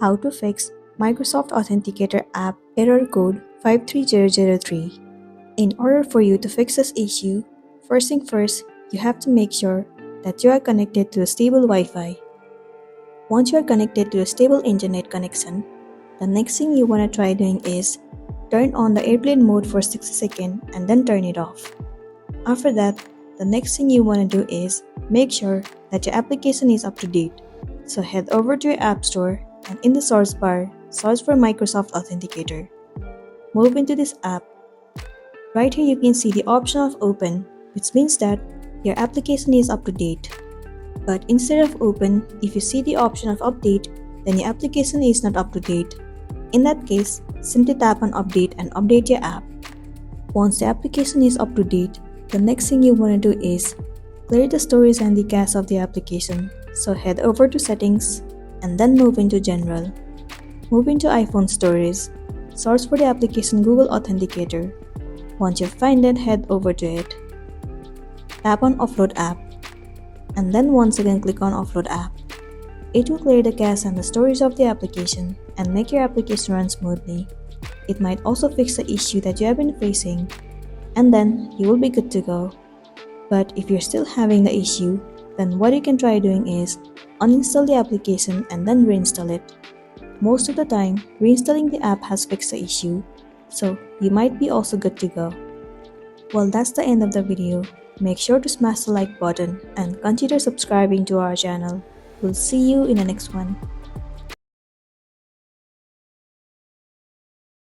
How to fix Microsoft Authenticator app error code 53003. In order for you to fix this issue, first thing first, you have to make sure that you are connected to a stable Wi-Fi. Once you are connected to a stable internet connection, the next thing you want to try doing is turn on the airplane mode for 60 seconds and then turn it off. After that, the next thing you want to do is make sure that your application is up to date. So head over to your App Store and in the source bar, search for Microsoft Authenticator. Move into this app. Right here you can see the option of open, which means that your application is up to date. But instead of open, if you see the option of update, then your application is not up to date. In that case, simply tap on update and update your app. Once the application is up to date, the next thing you want to do is clear the storage and the cache of the application. So head over to settings and then move into general. Move into iPhone storage. Search for the application Google Authenticator. Once you find it, head over to it. Tap on offload app and then once again click on offload app. It will clear the cache and the storage of the application and make your application run smoothly. It might also fix the issue that you have been facing, and then you will be good to go. But if you're still having the issue, then what you can try doing is uninstall the application and then reinstall it. Most of the time, reinstalling the app has fixed the issue, so you might be also good to go. Well, that's the end of the video. Make sure to smash the like button and consider subscribing to our channel. We'll see you in the next one.